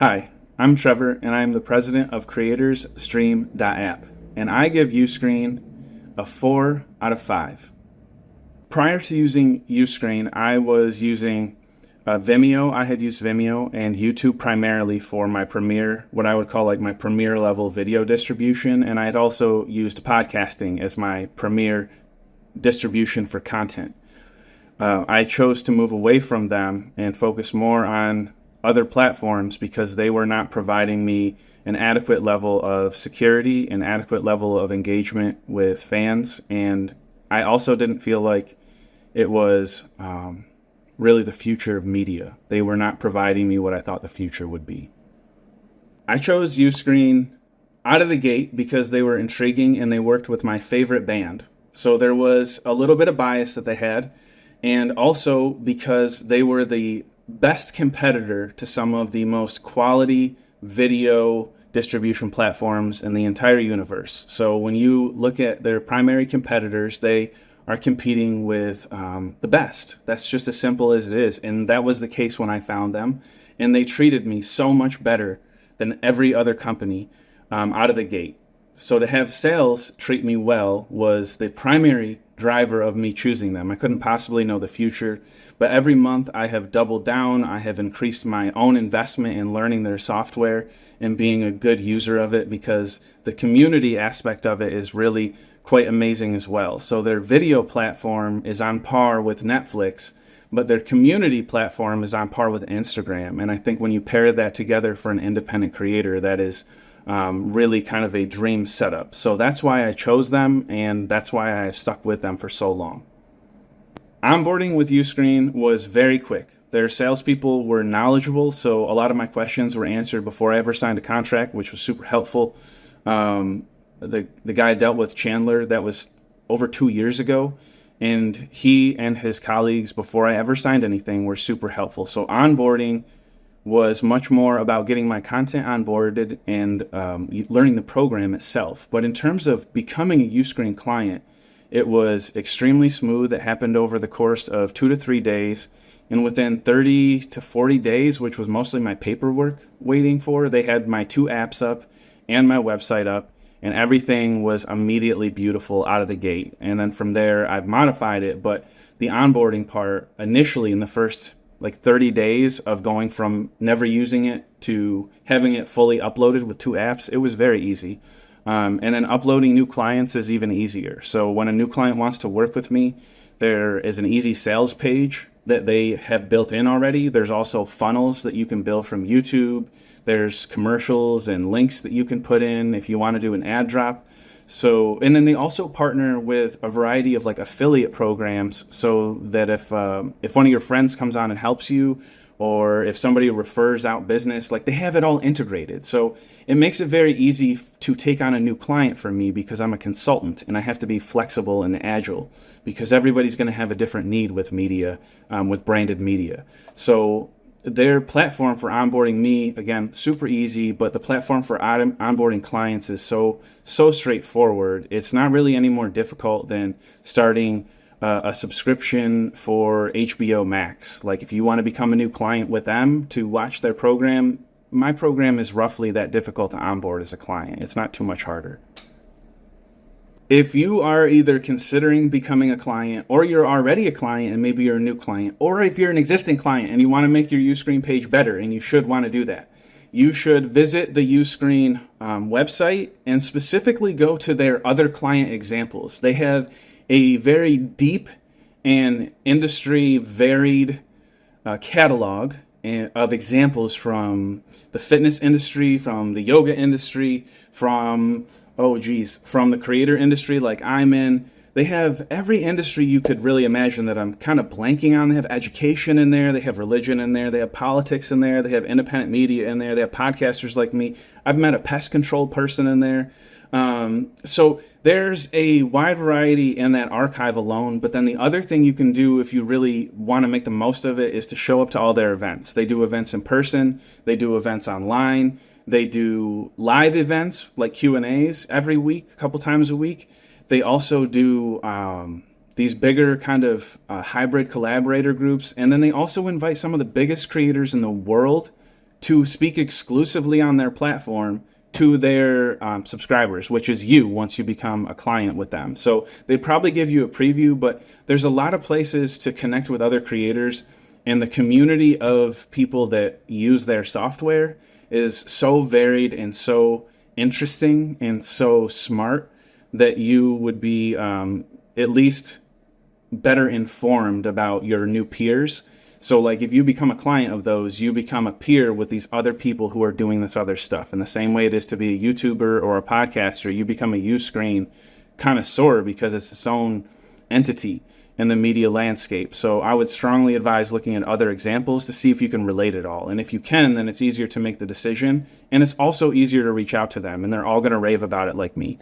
Hi, I'm Trevor, and I'm the president of CreatorsStream.app, and I give Uscreen a 4 out of 5. Prior to using Uscreen, I was using Vimeo. I had used Vimeo and YouTube primarily for my premier, what I would call like my premier level video distribution, and I had also used podcasting as my premier distribution for content. I chose to move away from them and focus more on other platforms because they were not providing me an adequate level of security, an adequate level of engagement with fans, and I also didn't feel like it was really the future of media. They were not providing me what I thought the future would be. I chose Uscreen out of the gate because they were intriguing and they worked with my favorite band. So there was a little bit of bias that they had, and also because they were the best competitor to some of the most quality video distribution platforms in the entire universe. So when you look at their primary competitors, they are competing with the best. That's just as simple as it is. And that was the case when I found them. And they treated me so much better than every other company out of the gate. So to have sales treat me well was the primary driver of me choosing them. I couldn't possibly know the future, but every month I have doubled down. I have increased my own investment in learning their software and being a good user of it because the community aspect of it is really quite amazing as well. So their video platform is on par with Netflix, but their community platform is on par with Instagram. And I think when you pair that together for an independent creator, that is really kind of a dream setup. So that's why I chose them, and that's why I've stuck with them for so long. Onboarding with Uscreen was very quick. Their salespeople were knowledgeable, so a lot of my questions were answered before I ever signed a contract, which was super helpful. The guy I dealt with, Chandler, that was over 2 years ago, and he and his colleagues, before I ever signed anything, were super helpful. So onboarding was much more about getting my content onboarded and learning the program itself. But in terms of becoming a Uscreen client, it was extremely smooth. It happened over the course of 2 to 3 days. And within 30 to 40 days, which was mostly my paperwork waiting for, they had my 2 apps up and my website up, and everything was immediately beautiful out of the gate. And then from there, I've modified it. But the onboarding part, initially in the first 30 days of going from never using it to having it fully uploaded with 2 apps, it was very easy. And then uploading new clients is even easier. So when a new client wants to work with me, there is an easy sales page that they have built in already. There's also funnels that you can build from YouTube. There's commercials and links that you can put in if you want to do an ad drop. So, and then they also partner with a variety of affiliate programs, so that if one of your friends comes on and helps you, or if somebody refers out business, they have it all integrated. So it makes it very easy to take on a new client for me because I'm a consultant and I have to be flexible and agile because everybody's going to have a different need with media, with branded media. So their platform for onboarding me, again, super easy, but the platform for onboarding clients is so straightforward. It's not really any more difficult than starting a subscription for HBO Max. If you want to become a new client with them to watch their program, my program is roughly that difficult to onboard as a client. It's not too much harder. If you are either considering becoming a client, or you're already a client and maybe you're a new client, or if you're an existing client and you want to make your Uscreen page better, and you should want to do that, you should visit the Uscreen website and specifically go to their other client examples. They have a very deep and industry varied catalog of examples from the fitness industry, from the yoga industry, from the creator industry like I'm in. They have every industry you could really imagine that I'm kind of blanking on. They have education in there. They have religion in there. They have politics in there. They have independent media in there. They have podcasters like me. I've met a pest control person in there. So there's a wide variety in that archive alone. But then the other thing you can do if you really want to make the most of it is to show up to all their events. They do events in person. They do events online. They do live events like Q&As every week, a couple times a week. They also do these bigger kind of hybrid collaborator groups. And then they also invite some of the biggest creators in the world to speak exclusively on their platform to their subscribers, which is you once you become a client with them. So they probably give you a preview, but there's a lot of places to connect with other creators, and the community of people that use their software is so varied and so interesting and so smart that you would be at least better informed about your new peers. So like if you become a client of those, you become a peer with these other people who are doing this other stuff. In the same way it is to be a YouTuber or a podcaster, you become a Uscreen connoisseur because it's its own entity in the media landscape. So I would strongly advise looking at other examples to see if you can relate it all. And if you can, then it's easier to make the decision. And it's also easier to reach out to them, and they're all going to rave about it like me.